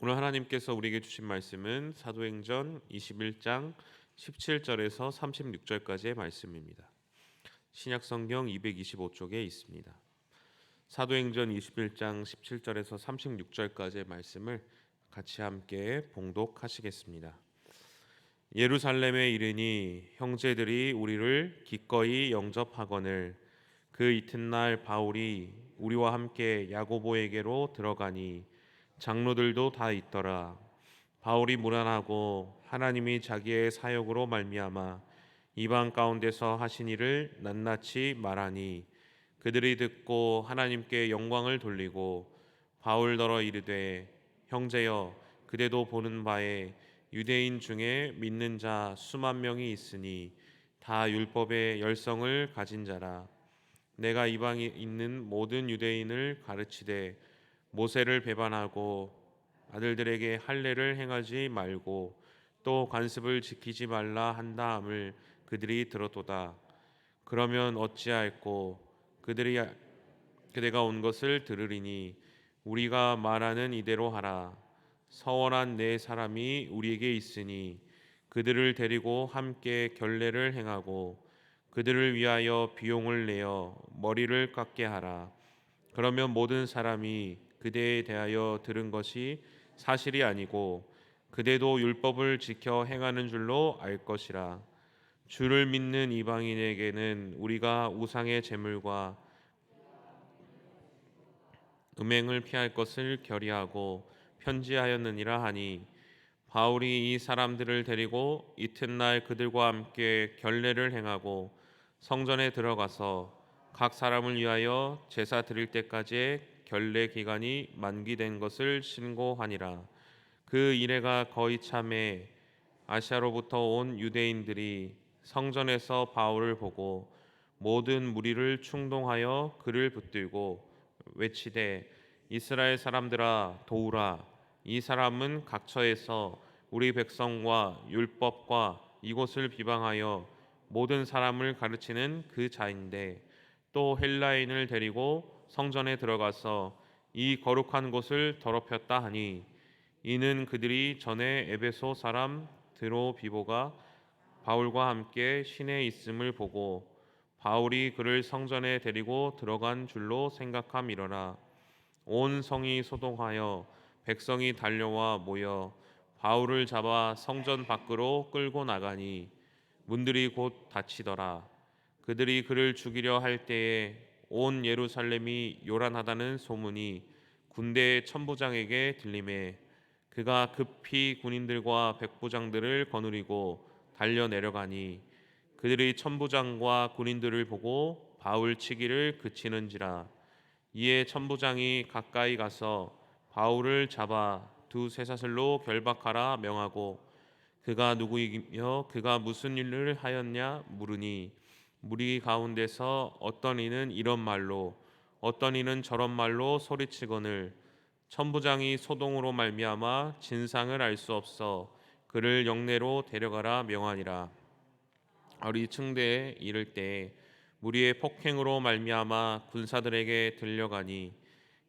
오늘 하나님께서 우리에게 주신 말씀은 사도행전 21장 17절에서 36절까지의 말씀입니다. 신약성경 225쪽에 있습니다. 사도행전 21장 17절에서 36절까지의 말씀을 같이 함께 봉독하시겠습니다. 예루살렘에 이르니 형제들이 우리를 기꺼이 영접하거늘 그 이튿날 바울이 우리와 함께 야고보에게로 들어가니 장로들도 다 있더라. 바울이 무난하고 하나님이 자기의 사역으로 말미암아 이방 가운데서 하신 일을 낱낱이 말하니 그들이 듣고 하나님께 영광을 돌리고 바울더러 이르되 형제여 그대도 보는 바에 유대인 중에 믿는 자 수만 명이 있으니 다 율법의 열성을 가진 자라. 내가 이방에 있는 모든 유대인을 가르치되 모세를 배반하고 아들들에게 할례를 행하지 말고 또 관습을 지키지 말라 한다함을 그들이 들었도다. 그러면 어찌할꼬 그대가 온 것을 들으리니 우리가 말하는 이대로 하라. 서원한 네 사람이 우리에게 있으니 그들을 데리고 함께 결례를 행하고 그들을 위하여 비용을 내어 머리를 깎게 하라. 그러면 모든 사람이 그대에 대하여 들은 것이 사실이 아니고 그대도 율법을 지켜 행하는 줄로 알 것이라. 주를 믿는 이방인에게는 우리가 우상의 제물과 음행을 피할 것을 결의하고 편지하였느니라 하니 바울이 이 사람들을 데리고 이튿날 그들과 함께 결례를 행하고 성전에 들어가서 각 사람을 위하여 제사 드릴 때까지의 결례 기간이 만기된 것을 신고하니라. 그 이래가 거의 참에 아시아로부터 온 유대인들이 성전에서 바울을 보고 모든 무리를 충동하여 그를 붙들고 외치되 이스라엘 사람들아 도우라. 이 사람은 각처에서 우리 백성과 율법과 이곳을 비방하여 모든 사람을 가르치는 그 자인데 또 헬라인을 데리고 성전에 들어가서 이 거룩한 곳을 더럽혔다 하니 이는 그들이 전에 에베소 사람 드로비보가 바울과 함께 시내에 있음을 보고 바울이 그를 성전에 데리고 들어간 줄로 생각함이러라. 온 성이 소동하여 백성이 달려와 모여 바울을 잡아 성전 밖으로 끌고 나가니 문들이 곧 닫히더라. 그들이 그를 죽이려 할 때에 온 예루살렘이 요란하다는 소문이 군대의 천부장에게 들리매 그가 급히 군인들과 백부장들을 거느리고 달려 내려가니 그들이 천부장과 군인들을 보고 바울 치기를 그치는지라. 이에 천부장이 가까이 가서 바울을 잡아 두 쇠사슬로 결박하라 명하고 그가 누구이며 그가 무슨 일을 하였냐 물으니 무리 가운데서 어떤 이는 이런 말로 어떤 이는 저런 말로 소리치거늘 천부장이 소동으로 말미암아 진상을 알 수 없어 그를 영내로 데려가라 명하니라. 바울이 층대에 이를 때 무리의 폭행으로 말미암아 군사들에게 들려가니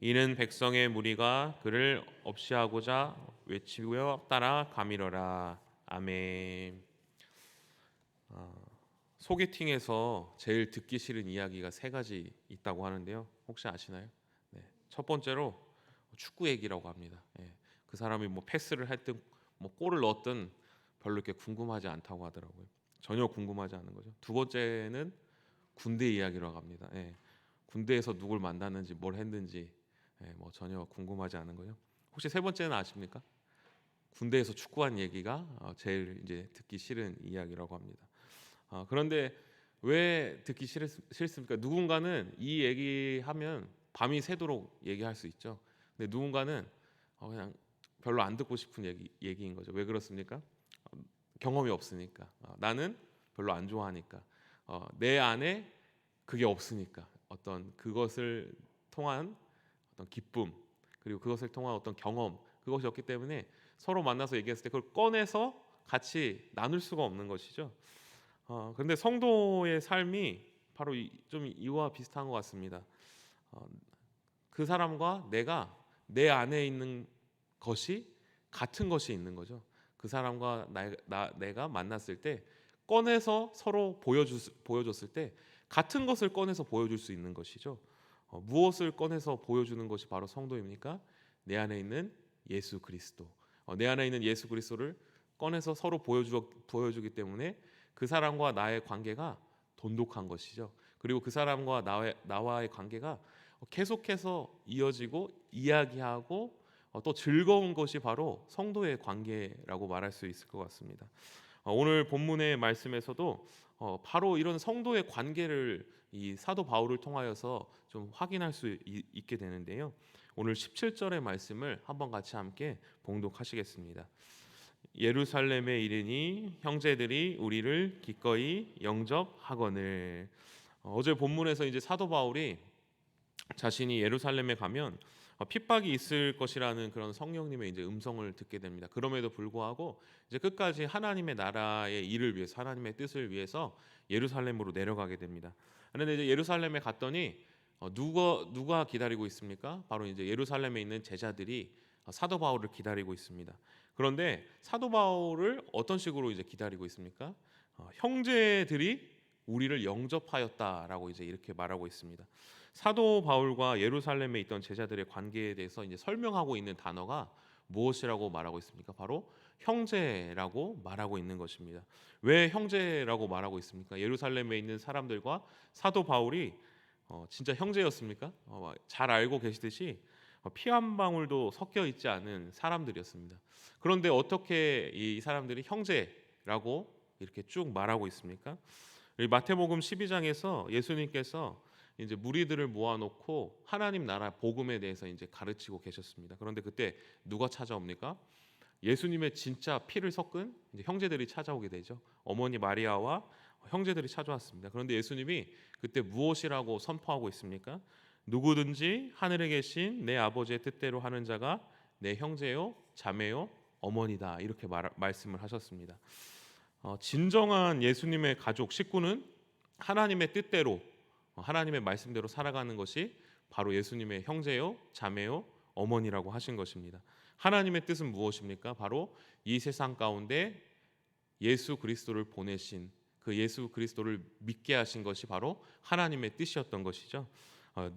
이는 백성의 무리가 그를 없이하고자 외치며 따라가미러라. 아멘. 소개팅에서 제일 듣기 싫은 이야기가 세 가지 있다고 하는데요. 혹시 아시나요? 네. 첫 번째로 축구 얘기라고 합니다. 예. 그 사람이 뭐 패스를 했든 뭐 골을 넣었든 별로 이렇게 궁금하지 않다고 하더라고요. 전혀 궁금하지 않은 거죠. 두 번째는 군대 이야기라고 합니다. 예. 군대에서 누굴 만났는지 뭘 했는지 뭐 전혀 궁금하지 않은 거죠. 혹시 세 번째는 아십니까? 군대에서 축구한 얘기가 제일 이제 듣기 싫은 이야기라고 합니다. 그런데 왜 듣기 싫습니까? 누군가는 이 얘기하면 밤이 새도록 얘기할 수 있죠. 근데 누군가는 그냥 별로 안 듣고 싶은 얘기인 거죠. 왜 그렇습니까? 경험이 없으니까. 나는 별로 안 좋아하니까. 내 안에 그게 없으니까. 어떤 그것을 통한 어떤 기쁨 그리고 그것을 통한 어떤 경험 그것이 없기 때문에 서로 만나서 얘기했을 때 그걸 꺼내서 같이 나눌 수가 없는 것이죠. 그런데 성도의 삶이 바로 좀 이와 비슷한 것 같습니다. 그 사람과 내가 내 안에 있는 것이 같은 것이 있는 거죠. 그 사람과 내가 만났을 때 꺼내서 서로 보여줬을 때 같은 것을 꺼내서 보여줄 수 있는 것이죠. 무엇을 꺼내서 보여주는 것이 바로 성도입니까? 내 안에 있는 예수 그리스도. 내 안에 있는 예수 그리스도를 꺼내서 서로 보여주기 때문에 그 사람과 나의 관계가 돈독한 것이죠. 그리고 그 사람과 나와의 관계가 계속해서 이어지고 이야기하고 또 즐거운 것이 바로 성도의 관계라고 말할 수 있을 것 같습니다. 오늘 본문의 말씀에서도 바로 이런 성도의 관계를 이 사도 바울을 통하여서 좀 확인할 수 있게 되는데요. 오늘 17절의 말씀을 한번 같이 함께 봉독하시겠습니다. 예루살렘에 이르니 형제들이 우리를 기꺼이 영접하거늘. 어제 본문에서 이제 사도 바울이 자신이 예루살렘에 가면 핍박이 있을 것이라는 그런 성령님의 이제 음성을 듣게 됩니다. 그럼에도 불구하고 이제 끝까지 하나님의 나라의 일을 위해서, 하나님의 뜻을 위해서 예루살렘으로 내려가게 됩니다. 그런데 이제 예루살렘에 갔더니 누가 기다리고 있습니까? 바로 이제 예루살렘에 있는 제자들이 사도 바울을 기다리고 있습니다. 그런데 사도 바울을 어떤 식으로 이제 기다리고 있습니까? 형제들이 우리를 영접하였다라고 이제 이렇게 말하고 있습니다. 사도 바울과 예루살렘에 있던 제자들의 관계에 대해서 이제 설명하고 있는 단어가 무엇이라고 말하고 있습니까? 바로 형제라고 말하고 있는 것입니다. 왜 형제라고 말하고 있습니까? 예루살렘에 있는 사람들과 사도 바울이 진짜 형제였습니까? 잘 알고 계시듯이 피 한 방울도 섞여 있지 않은 사람들이었습니다. 그런데 어떻게 이 사람들이 형제라고 이렇게 쭉 말하고 있습니까? 마태복음 12장에서 예수님께서 이제 무리들을 모아놓고 하나님 나라 복음에 대해서 이제 가르치고 계셨습니다. 그런데 그때 누가 찾아옵니까? 예수님의 진짜 피를 섞은 이제 형제들이 찾아오게 되죠. 어머니 마리아와 형제들이 찾아왔습니다. 그런데 예수님이 그때 무엇이라고 선포하고 있습니까? 누구든지 하늘에 계신 내 아버지의 뜻대로 하는 자가 내 형제요, 자매요, 어머니다 이렇게 말씀을 하셨습니다. 진정한 예수님의 가족 식구는 하나님의 뜻대로 하나님의 말씀대로 살아가는 것이 바로 예수님의 형제요, 자매요, 어머니라고 하신 것입니다. 하나님의 뜻은 무엇입니까? 바로 이 세상 가운데 예수 그리스도를 보내신 그 예수 그리스도를 믿게 하신 것이 바로 하나님의 뜻이었던 것이죠.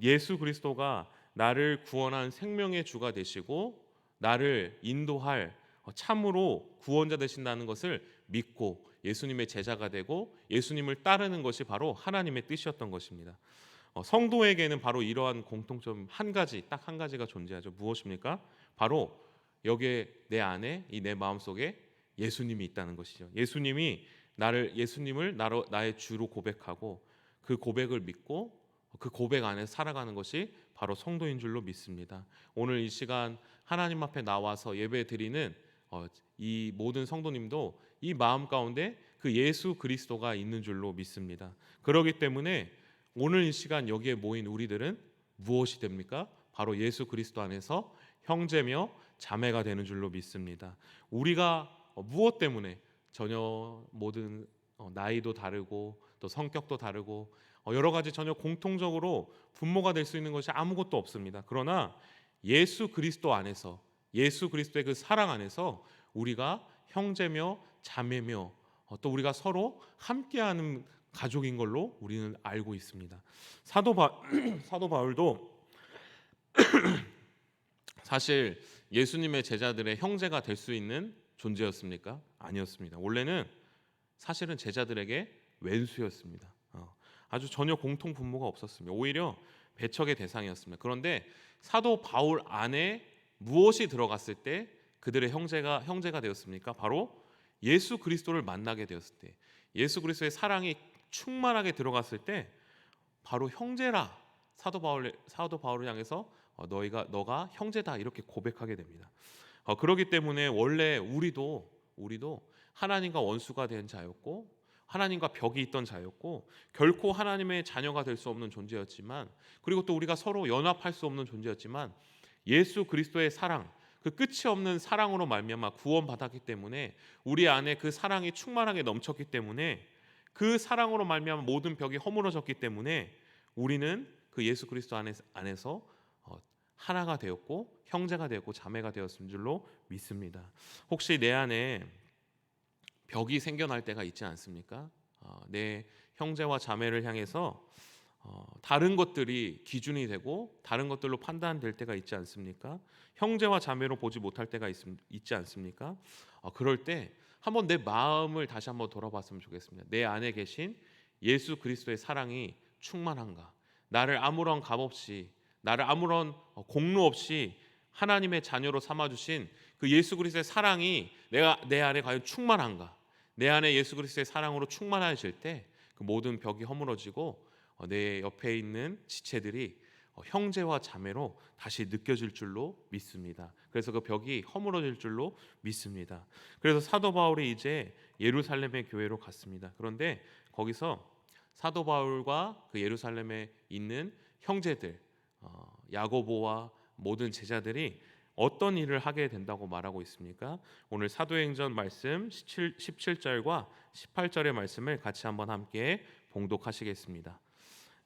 예수 그리스도가 나를 구원한 생명의 주가 되시고 나를 인도할 참으로 구원자 되신다는 것을 믿고 예수님의 제자가 되고 예수님을 따르는 것이 바로 하나님의 뜻이었던 것입니다. 성도에게는 바로 이러한 공통점 딱 한 가지가 존재하죠. 무엇입니까? 바로 여기에 내 안에 이 내 마음속에 예수님이 있다는 것이죠. 예수님을 나의 주로 고백하고 그 고백을 믿고 그 고백 안에 살아가는 것이 바로 성도인 줄로 믿습니다. 오늘 이 시간 하나님 앞에 나와서 예배 드리는 이 모든 성도님도 이 마음 가운데 그 예수 그리스도가 있는 줄로 믿습니다. 그렇기 때문에 오늘 이 시간 여기에 모인 우리들은 무엇이 됩니까? 바로 예수 그리스도 안에서 형제며 자매가 되는 줄로 믿습니다. 우리가 무엇 때문에 전혀 모든 나이도 다르고 또 성격도 다르고 여러 가지 전혀 공통적으로 분모가 될 수 있는 것이 아무것도 없습니다. 그러나 예수 그리스도 안에서 예수 그리스도의 그 사랑 안에서 우리가 형제며 자매며 또 우리가 서로 함께하는 가족인 걸로 우리는 알고 있습니다. 사도 바울도 사실 예수님의 제자들의 형제가 될 수 있는 존재였습니까? 아니었습니다. 원래는 사실은 제자들에게 왼수였습니다. 아주 전혀 공통 분모가 없었습니다. 오히려 배척의 대상이었습니다. 그런데 사도 바울 안에 무엇이 들어갔을 때 그들의 형제가 되었습니까? 바로 예수 그리스도를 만나게 되었을 때, 예수 그리스도의 사랑이 충만하게 들어갔을 때 바로 형제라 사도 바울을 향해서 너가 형제다 이렇게 고백하게 됩니다. 그렇기 때문에 원래 우리도 하나님과 원수가 된 자였고 하나님과 벽이 있던 자였고 결코 하나님의 자녀가 될 수 없는 존재였지만 그리고 또 우리가 서로 연합할 수 없는 존재였지만 예수 그리스도의 사랑 그 끝이 없는 사랑으로 말미암아 구원받았기 때문에 우리 안에 그 사랑이 충만하게 넘쳤기 때문에 그 사랑으로 말미암아 모든 벽이 허물어졌기 때문에 우리는 그 예수 그리스도 안에서 하나가 되었고 형제가 되었고 자매가 되었을 줄로 믿습니다. 혹시 내 안에 벽이 생겨날 때가 있지 않습니까? 내 형제와 자매를 향해서 다른 것들이 기준이 되고 다른 것들로 판단될 때가 있지 않습니까? 형제와 자매로 보지 못할 때가 있지 않습니까? 그럴 때 한번 내 마음을 다시 한번 돌아봤으면 좋겠습니다. 내 안에 계신 예수 그리스도의 사랑이 충만한가? 나를 아무런 값 없이, 나를 아무런 공로 없이 하나님의 자녀로 삼아 주신 그 예수 그리스도의 사랑이 내 안에 과연 충만한가? 내 안에 예수 그리스도의 사랑으로 충만해질 때 그 모든 벽이 허물어지고 내 옆에 있는 지체들이 형제와 자매로 다시 느껴질 줄로 믿습니다. 그래서 그 벽이 허물어질 줄로 믿습니다. 그래서 사도 바울이 이제 예루살렘의 교회로 갔습니다. 그런데 거기서 사도 바울과 그 예루살렘에 있는 형제들, 야고보와 모든 제자들이 어떤 일을 하게 된다고 말하고 있습니까? 오늘 사도행전 말씀 17절과 18절의 말씀을 같이 한번 함께 봉독하시겠습니다.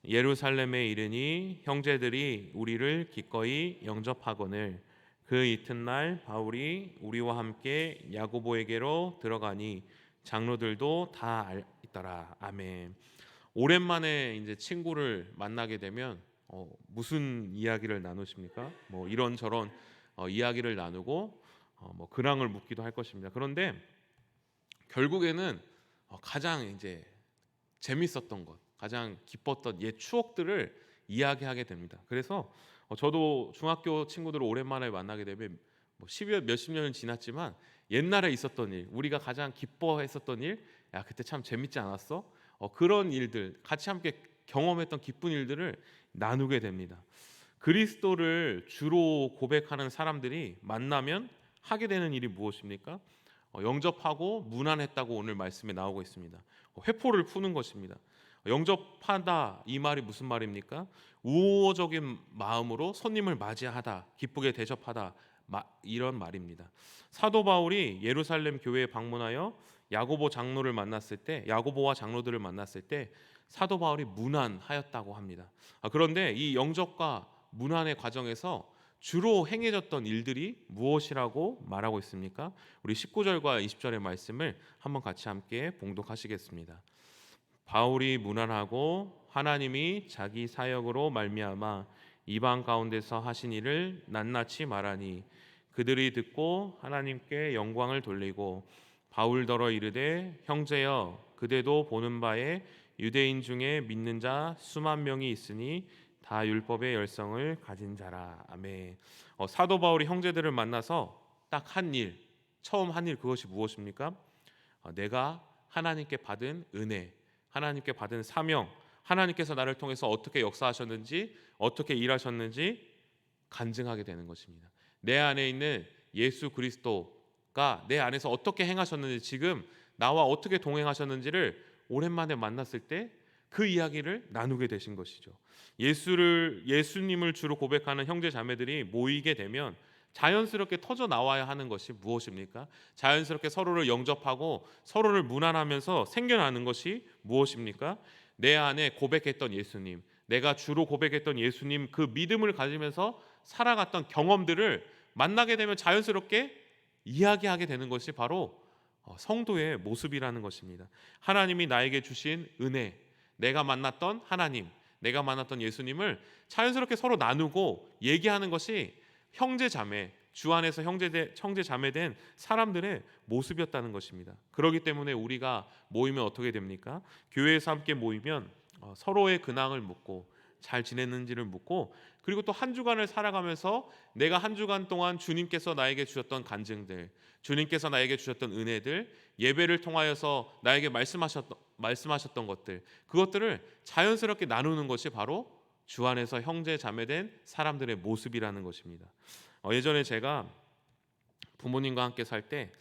예루살렘에 이르니 형제들이 우리를 기꺼이 영접하거늘 그 이튿날 바울이 우리와 함께 야고보에게로 들어가니 장로들도 다 있더라. 아멘. 오랜만에 이제 친구를 만나게 되면 무슨 이야기를 나누십니까? 뭐 이런저런 이야기를 나누고 뭐 근황을 묻기도 할 것입니다. 그런데 결국에는 가장 이제 재밌었던 것, 가장 기뻤던 옛 추억들을 이야기하게 됩니다. 그래서 저도 중학교 친구들을 오랜만에 만나게 되면 뭐 10여 몇십 년은 지났지만 옛날에 있었던 일, 우리가 가장 기뻐했었던 일, 야 그때 참 재밌지 않았어? 그런 일들, 같이 함께 경험했던 기쁜 일들을 나누게 됩니다. 그리스도를 주로 고백하는 사람들이 만나면 하게 되는 일이 무엇입니까? 영접하고 문안했다고 오늘 말씀에 나오고 있습니다. 회포를 푸는 것입니다. 영접하다 이 말이 무슨 말입니까? 우호적인 마음으로 손님을 맞이하다, 기쁘게 대접하다 이런 말입니다. 사도 바울이 예루살렘 교회에 방문하여 야고보 장로를 만났을 때, 야고보와 장로들을 만났을 때 사도 바울이 문안하였다고 합니다. 그런데 이 영접과 문안의 과정에서 주로 행해졌던 일들이 무엇이라고 말하고 있습니까? 우리 19절과 20절의 말씀을 한번 같이 함께 봉독하시겠습니다. 바울이 문안하고 하나님이 자기 사역으로 말미암아 이방 가운데서 하신 일을 낱낱이 말하니 그들이 듣고 하나님께 영광을 돌리고 바울더러 이르되 형제여 그대도 보는 바에 유대인 중에 믿는 자 수만 명이 있으니 다 율법의 열성을 가진 자라. 아멘. 사도 바울이 형제들을 만나서 딱 한 일, 처음 한 일 그것이 무엇입니까? 내가 하나님께 받은 은혜, 하나님께 받은 사명, 하나님께서 나를 통해서 어떻게 역사하셨는지, 어떻게 일하셨는지 간증하게 되는 것입니다. 내 안에 있는 예수 그리스도가 내 안에서 어떻게 행하셨는지, 지금 나와 어떻게 동행하셨는지를 오랜만에 만났을 때 그 이야기를 나누게 되신 것이죠. 예수님을 주로 고백하는 형제 자매들이 모이게 되면 자연스럽게 터져 나와야 하는 것이 무엇입니까? 자연스럽게 서로를 영접하고 서로를 문안하면서 생겨나는 것이 무엇입니까? 내 안에 고백했던 예수님, 내가 주로 고백했던 예수님 그 믿음을 가지면서 살아갔던 경험들을 만나게 되면 자연스럽게 이야기하게 되는 것이 바로 성도의 모습이라는 것입니다. 하나님이 나에게 주신 은혜, 내가 만났던 하나님, 내가 만났던 예수님을 자연스럽게 서로 나누고 얘기하는 것이 형제 자매, 주 안에서 형제 자매 된 사람들의 모습이었다는 것입니다. 그렇기 때문에 우리가 모이면 어떻게 됩니까? 교회에서 함께 모이면 서로의 근황을 묻고 잘 지냈는지를 묻고, 그리고 또 한 주간을 살아가면서 내가 한 주간 동안 주님께서 나에게 주셨던 간증들, 주님께서 나에게 주셨던 은혜들, 예배를 통하여서 나에게 말씀하셨던 것들, 그것들을 자연스럽게 나누는 것이 바로 주 안에서 형제 자매된 사람들의 모습이라는 것입니다. 예전에 제가 부모님과 함께 살 때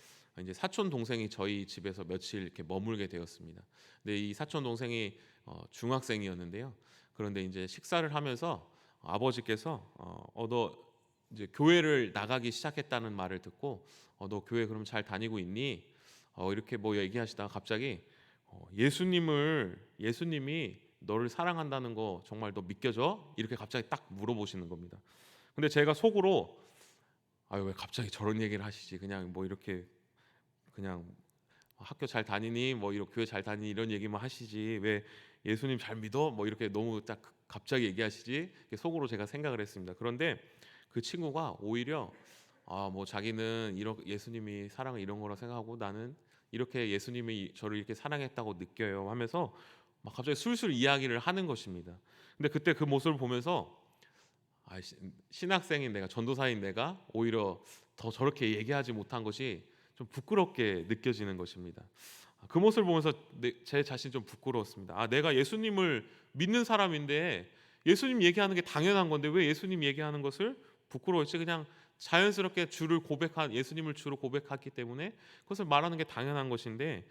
이제 사촌 동생이 저희 집에서 며칠 이렇게 머물게 되었습니다. 근데 이 사촌 동생이 중학생이었는데요. 그런데 이제 식사를 하면서 아버지께서 너 이제 교회를 나가기 시작했다는 말을 듣고 너 교회 그럼 잘 다니고 있니? 이렇게 뭐 얘기하시다가 갑자기 예수님이 너를 사랑한다는 거 정말 너 믿겨져? 이렇게 갑자기 딱 물어보시는 겁니다. 근데 제가 속으로 아유 왜 갑자기 저런 얘기를 하시지? 그냥 뭐 이렇게 그냥 학교 잘 다니니 뭐 이런 교회 잘 다니니 이런 얘기만 하시지 왜 예수님 잘 믿어? 뭐 이렇게 너무 딱 갑자기 얘기하시지? 이렇게 속으로 제가 생각을 했습니다. 그런데 그 친구가 오히려 뭐 자기는 이런 예수님이 사랑을 이런 거라 생각하고 나는 이렇게 예수님이 저를 이렇게 사랑했다고 느껴요 하면서 막 갑자기 술술 이야기를 하는 것입니다. 근데 그때 그 모습을 보면서 신학생인 내가 전도사인 내가 오히려 더 저렇게 얘기하지 못한 것이 좀 부끄럽게 느껴지는 것입니다. 그 모습을 보면서 제 자신이 좀 부끄러웠습니다. 내가 예수님을 믿는 사람인데 예수님 얘기하는 게 당연한 건데 왜 예수님 얘기하는 것을 부끄러워했지? 그냥 자연스럽게 예수님을 주로 고백했기 때문에 그것을 말하는 게 당연한 것인데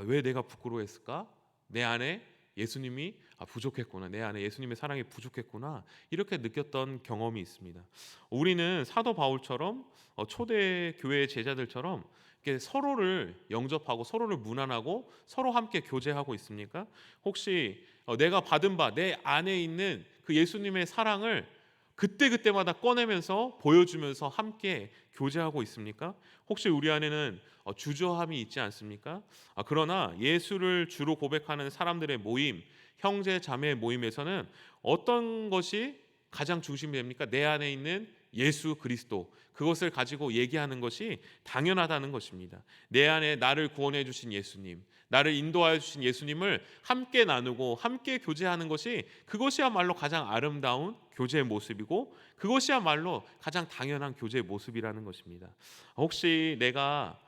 왜 내가 부끄러워했을까? 내 안에 예수님이 부족했구나. 내 안에 예수님의 사랑이 부족했구나. 이렇게 느꼈던 경험이 있습니다. 우리는 사도 바울처럼 초대 교회 제자들처럼 이렇게 서로를 영접하고 서로를 문안하고 서로 함께 교제하고 있습니까? 혹시 내가 받은 바 내 안에 있는 그 예수님의 사랑을 그때그때마다 꺼내면서 보여주면서 함께 교제하고 있습니까? 혹시 우리 안에는 주저함이 있지 않습니까? 그러나 예수를 주로 고백하는 사람들의 모임, 형제 자매 모임에서는 어떤 것이 가장 중심이 됩니까? 내 안에 있는 예수 그리스도, 그것을 가지고 얘기하는 것이 당연하다는 것입니다. 내 안에 나를 구원해 주신 예수님, 나를 인도하여 주신 예수님을 함께 나누고 함께 교제하는 것이 그것이야말로 가장 아름다운 교제의 모습이고 그것이야말로 가장 당연한 교제의 모습이라는 것입니다. 혹시 내가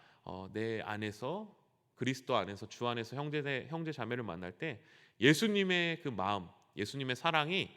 내 안에서 그리스도 안에서 주 안에서 형제 자매를 만날 때 예수님의 그 마음, 예수님의 사랑이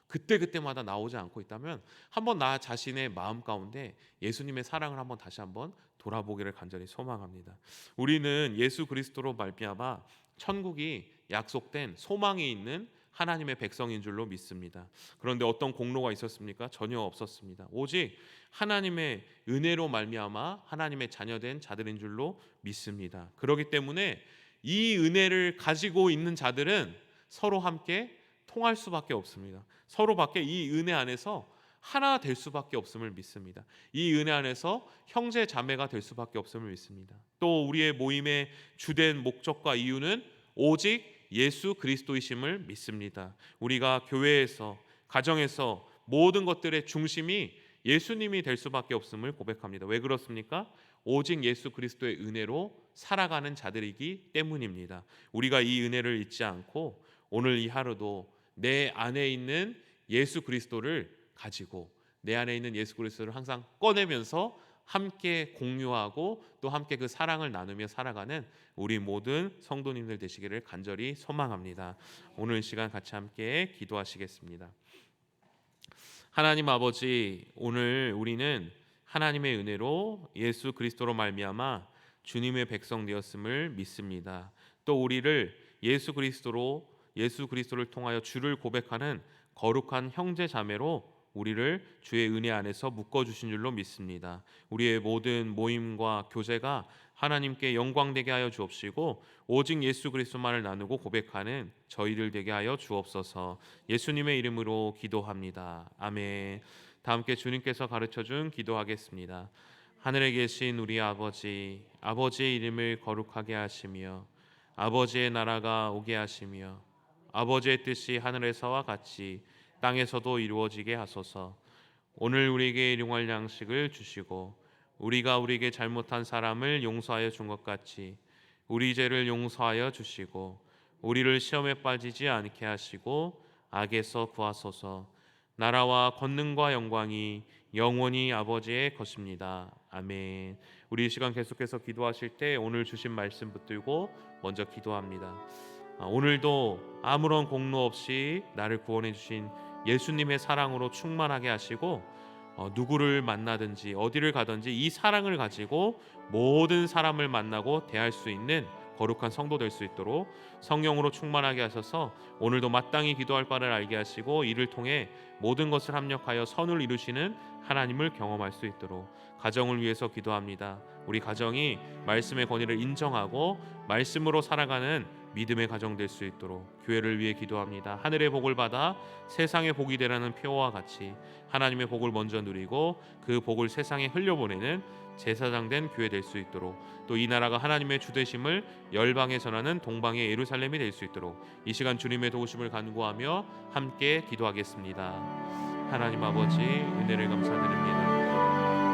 그때그때마다 나오지 않고 있다면 한번 나 자신의 마음 가운데 예수님의 사랑을 한번 다시 한번 돌아보기를 간절히 소망합니다. 우리는 예수 그리스도로 말미암아 천국이 약속된 소망이 있는 하나님의 백성인 줄로 믿습니다. 그런데 어떤 공로가 있었습니까? 전혀 없었습니다. 오직 하나님의 은혜로 말미암아 하나님의 자녀된 자들인 줄로 믿습니다. 그렇기 때문에 이 은혜를 가지고 있는 자들은 서로 함께 통할 수밖에 없습니다. 서로 밖에 이 은혜 안에서 하나 될 수밖에 없음을 믿습니다. 이 은혜 안에서 형제 자매가 될 수밖에 없음을 믿습니다. 또 우리의 모임의 주된 목적과 이유는 오직 예수 그리스도이심을 믿습니다. 우리가 교회에서 가정에서 모든 것들의 중심이 예수님이 될 수밖에 없음을 고백합니다. 왜 그렇습니까? 오직 예수 그리스도의 은혜로 살아가는 자들이기 때문입니다. 우리가 이 은혜를 잊지 않고 오늘 이 하루도 내 안에 있는 예수 그리스도를 가지고 내 안에 있는 예수 그리스도를 항상 꺼내면서 함께 공유하고 또 함께 그 사랑을 나누며 살아가는 우리 모든 성도님들 되시기를 간절히 소망합니다. 오늘 시간 같이 함께 기도하시겠습니다. 하나님 아버지, 오늘 우리는 하나님의 은혜로 예수 그리스도로 말미암아 주님의 백성 되었음을 믿습니다. 또 우리를 예수 그리스도를 통하여 주를 고백하는 거룩한 형제 자매로 우리를 주의 은혜 안에서 묶어 주신 줄로 믿습니다. 우리의 모든 모임과 교제가 하나님께 영광되게 하여 주옵시고 오직 예수 그리스도만을 나누고 고백하는 저희들 되게 하여 주옵소서. 예수님의 이름으로 기도합니다. 아멘. 다 함께 주님께서 가르쳐 준 기도하겠습니다. 하늘에 계신 우리 아버지, 아버지의 이름을 거룩하게 하시며 아버지의 나라가 오게 하시며 아버지의 뜻이 하늘에서와 같이 땅에서도 이루어지게 하소서. 오늘 우리에게 일용할 양식을 주시고 우리가 우리에게 잘못한 사람을 용서하여 준 것 같이 우리 죄를 용서하여 주시고 우리를 시험에 빠지지 않게 하시고 악에서 구하소서. 나라와 권능과 영광이 영원히 아버지의 것입니다. 아멘. 우리 이 시간 계속해서 기도하실 때 오늘 주신 말씀 붙들고 먼저 기도합니다. 오늘도 아무런 공로 없이 나를 구원해 주신 예수님의 사랑으로 충만하게 하시고 누구를 만나든지 어디를 가든지 이 사랑을 가지고 모든 사람을 만나고 대할 수 있는 거룩한 성도 될 수 있도록 성령으로 충만하게 하셔서 오늘도 마땅히 기도할 바를 알게 하시고 이를 통해 모든 것을 합력하여 선을 이루시는 하나님을 경험할 수 있도록 가정을 위해서 기도합니다. 우리 가정이 말씀의 권위를 인정하고 말씀으로 살아가는 믿음의 가정 될 수 있도록 교회를 위해 기도합니다. 하늘의 복을 받아 세상의 복이 되라는 표어와 같이 하나님의 복을 먼저 누리고 그 복을 세상에 흘려보내는 제사장 된 교회 될 수 있도록, 또 이 나라가 하나님의 주되심을 열방에 전하는 동방의 예루살렘이 될 수 있도록 이 시간 주님의 도우심을 간구하며 함께 기도하겠습니다. 하나님 아버지, 은혜를 감사드립니다.